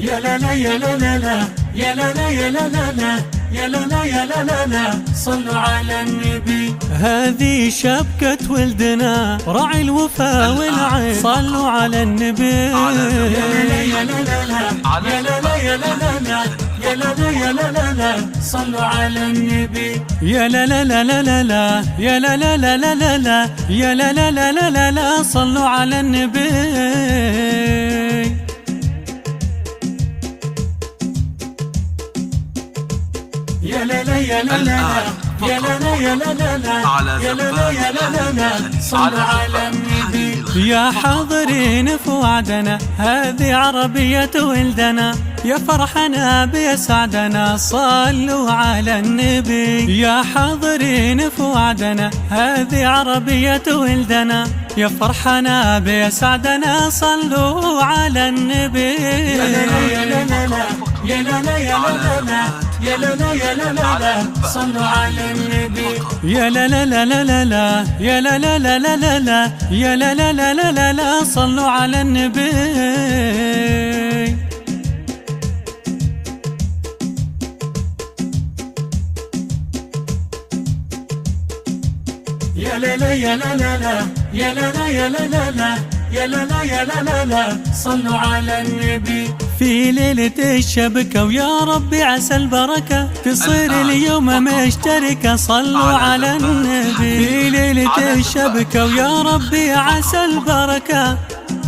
يا لا لا يا لا لا لا يا لا لا يا لا لا لا يا لا لا يا لا لا لا صلوا على النبي. هذه شبكة ولدنا راعي الوفا والعين، صلوا على النبي. يا لا لا يا لا لا لا يا لا لا يا لا لا لا يا لا لا يا لا لا لا صلوا على النبي. يا لا لا لا لا لا لا يا لا لا لا لا لا لا يا لا لا لا لا لا لا صلوا على النبي. يا لا لا يا لا لا لا يا لا لا يا لا لا لا يا لا لا يا لا لا لا صلوا على النبي. يا حاضرين في وعدنا هذه عربية ولدنا، يا فرحنا بيسعدنا صلوا على النبي. يا حاضرين في وعدنا هذه عربية ولدنا، يا فرحنا بيسعدنا صلوا على النبي. يا لا لا يا لا لا لا يا لا لا يا لا لا لا يا لا لا يا لا لا لا صلوا على النبي. يا لا لا لا لا لا لا يا لا لا لا لا لا لا يا لا لا لا لا لا لا صلوا على النبي. يا لا لا يا لا لا لا يا لا لا يا لا لا لا يا لا لا يا لا لا لا صلوا على النبي. في ليلة الشبكة ويا ربي عسى البركة تصير اليوم مشتركة صلوا على النبي. في ليلة الشبكة ويا ربي عسى البركة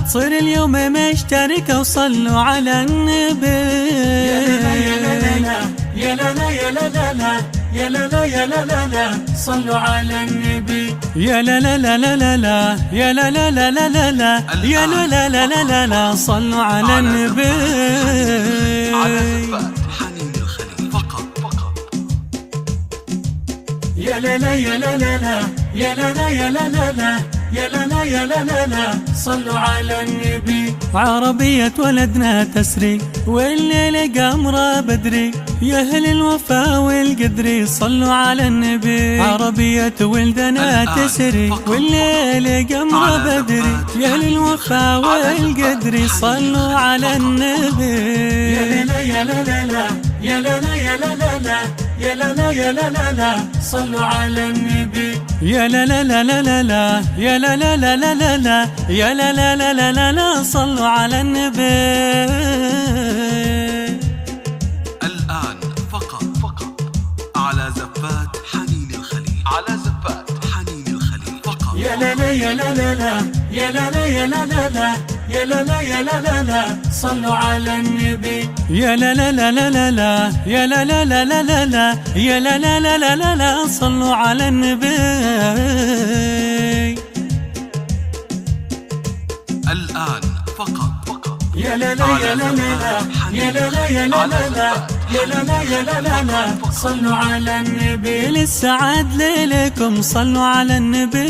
تصير اليوم مشتركة وصلوا على النبي. يا لا لا يا لا لا يا لا لا لا يا لا لا يا لا لا لا صلوا على النبي. يا لا لا لا لا لا لا يا لا لا لا لا لا لا يا لا لا لا لا لا لا صلوا على النبي. على زفات حنين الخليل فقط. يا لا لا يا لا لا لا يا لا لا يا لا لا لا يا لا لا يا لا لا لا صلوا على النبي. عربية ولدنا تسري والليل قمرة بدري، يا أهل الوفا والقدري صلوا على النبي. عربية ولدنا تسري والليل قمرة بدري، يا أهل الوفا والقدري صلوا على النبي. يا لا يا لا لا لا يا لا لا يا لا لا لا يا لا لا يا لا لا لا صلوا على النبي. يا لا لا لا لا لا لا يا لا لا لا لا لا لا يا لا لا لا لا لا لا صلوا على النبي. الآن فقط على زفات حنين الخليل. على زفات حنين الخليل فقط. يا لا لا يا لا لا لا يا لا لا يا لا لا لا يا لا لا يا لا لا لا صلوا على النبي. يا لا لا لا لا لا لا يا لا لا لا لا لا لا يا لا لا لا لا لا لا صلوا على النبي. الآن فقط يا لا لا يا لا لا لا يا لا لا يا لا لا لا يا لا لا يا لا لا لا صلوا على النبي. للسعاد ليلكم صلوا على النبي.